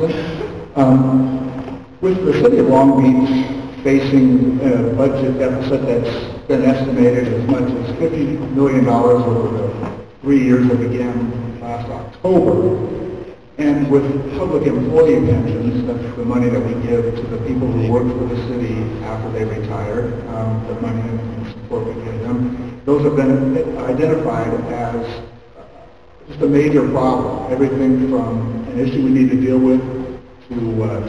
Austin. With the city of Long Beach facing a budget deficit that's been estimated as much as $50 million over the 3 years that began last October, and with public employee pensions, that's the money that we give to the people who work for the city after they retire, the money and support we give them, those have been identified as just a major problem. Everything from an issue we need to deal with to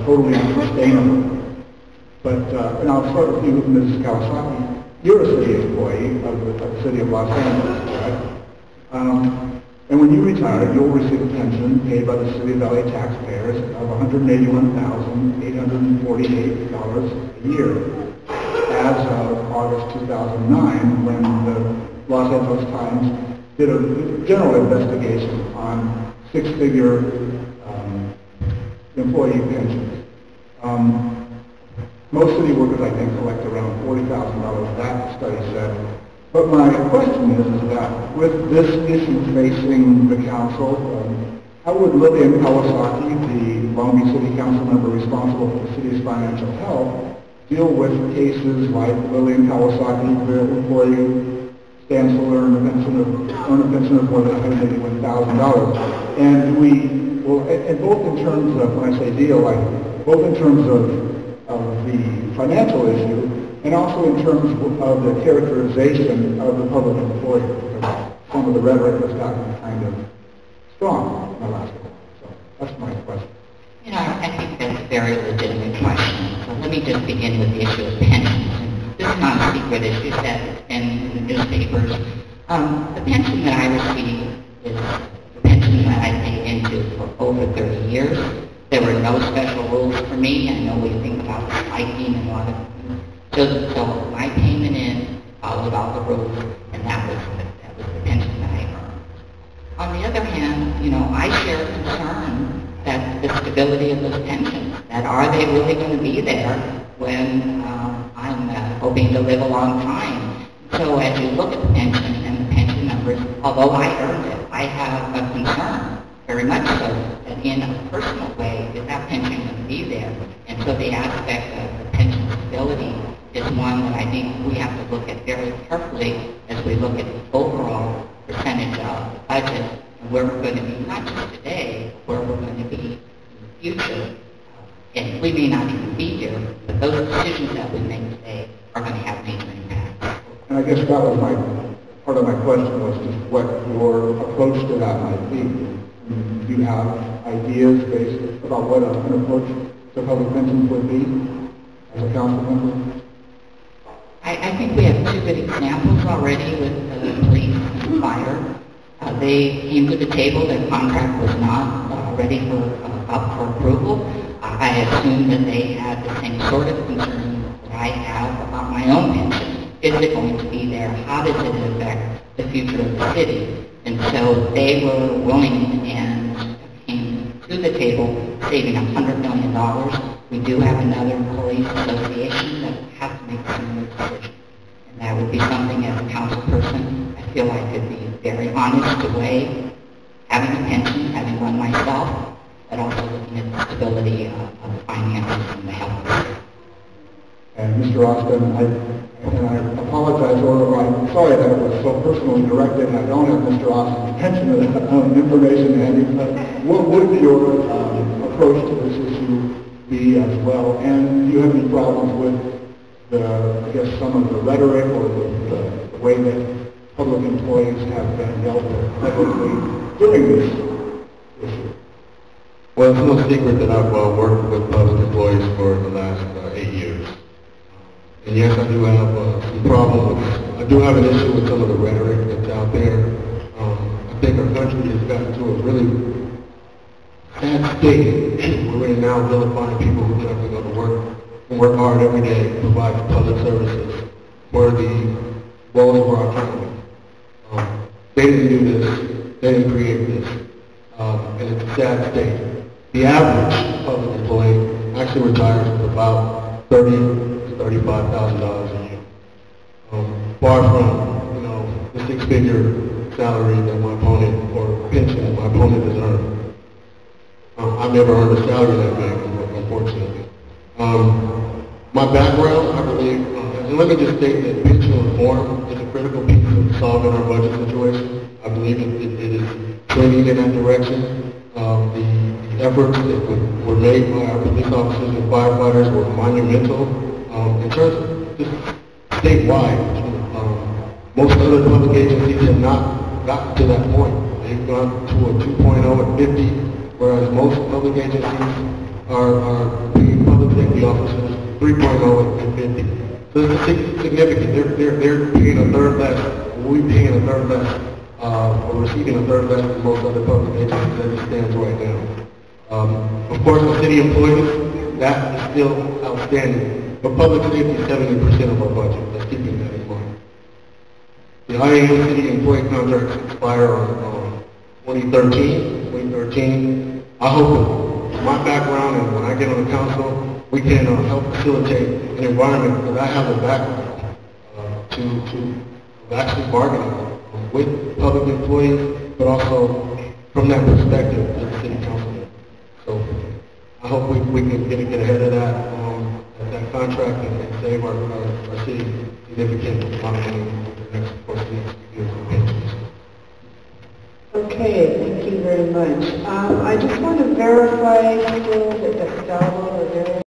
totally unsustainable. But, and I'll start with you, Ms. Kawasaki. You're a city employee of the city of Los Angeles, right? And when you retire, you'll receive a pension paid by the City of LA taxpayers of $181,848 a year as of August 2009, when the Los Angeles Times did a general investigation on six-figure employee pensions. Most city workers, I think, collect around $40,000, that study said. But my question is that with this issue facing the council, how would Lillian Kawasaki, the Long Beach City Council member responsible for the city's financial health, deal with cases like Lillian Kawasaki, the employee stands to earn a pension of more than $181,000? And we, well, and both in terms of, when I say deal, like both in terms of the financial issue, and also in terms of the characterization of the public employer, because some of the rhetoric has gotten kind of strong in the last while. So that's my question. You know, I think that's a very legitimate question. So let me just begin with the issue of pensions. And this is not a secret issue that has been in the newspapers. The pension that I receive is the pension that I paid into for over 30 years. There were no special rules for me. I know we think about spiking and a lot of things. So my payment in followed all the rules, and that was the pension that I earned. On the other hand, you know, I share concern that the stability of those pensions, that are they really going to be there when I'm hoping to live a long time? So as you look at the pension and the pension numbers, although I earned it, I have a concern, very much so, that in a personal way, is that pension going to be there? And so the aspect of the pension stability is one that I think we have to look at very carefully as we look at the overall percentage of the budget and where we're going to be, not just today, but where we're going to be in the future. And we may not even be here, but those decisions that we make today are going to have major impact. And I guess that was part of my question, was just what your approach to that might be. Do you have ideas based about what an approach to public pensions would be as a council member? I think we have two good examples already with the police and fire. They came to the table, their contract was not ready for up for approval. I assume that they had the same sort of concern that I have about my own pension. Is it going to be there? How does it affect the future of the city? And so they were willing and came to the table saving $100 million. We do have another police association that has to make a similar decision. And that would be something as a council person I feel I could be very honest to weigh having a pension, having one myself, but also looking at the stability of the finances and the health care. And Mr. Austin, I apologize, or I'm sorry that it was so personally directed. I don't have Mr. Austin's pension information handy, but what would your approach to this issue be as well? And do you have any problems with I guess some of the rhetoric or the way that public employees have been dealt with publicly during this issue? Well, it's no secret that I've worked with public employees for the last 8 years. And yes, I do have some problems with, I do have an issue with some of the rhetoric that's out there. I think our country has gotten to a really sad state where we're now vilifying people who have to go to work and work hard every day to provide public services for the woes of our economy. They didn't do this, they didn't create this, and it's a sad state. The average public employee actually retires with about $30,000 to $35,000 a year, far from the six-figure salary that my opponent or pension that my opponent has earned. I I've never earned a salary that big, unfortunately. My background, I believe, and let me just state that pension reform is a critical piece of solving our budget situation. I believe it is trending in that direction. The efforts that were made by our police officers and firefighters were monumental. In terms of just statewide, most other public agencies have not gotten to that point. They've gone to a 2.0 at 50, whereas most public agencies are paying public safety officers 3.0 at 50. So it's significant. They're paying a third less. We're paying a third less, or receiving a third less than most other public agencies as it stands right now. Of course, the city employees, that is still outstanding. But public safety is 70% of our budget. Let's keep that in mind. The IAM city employee contracts expire on 2013. I hope that my background and when I get on the council, we can help facilitate an environment that I have a background to actually bargaining with public employees, but also from that perspective as a city councilman. So I hope we can get ahead of that contract and save our city significant amount of money for the next course of the next few years of pensions. Okay, thank you very much. I just want to verify still that Gustavo,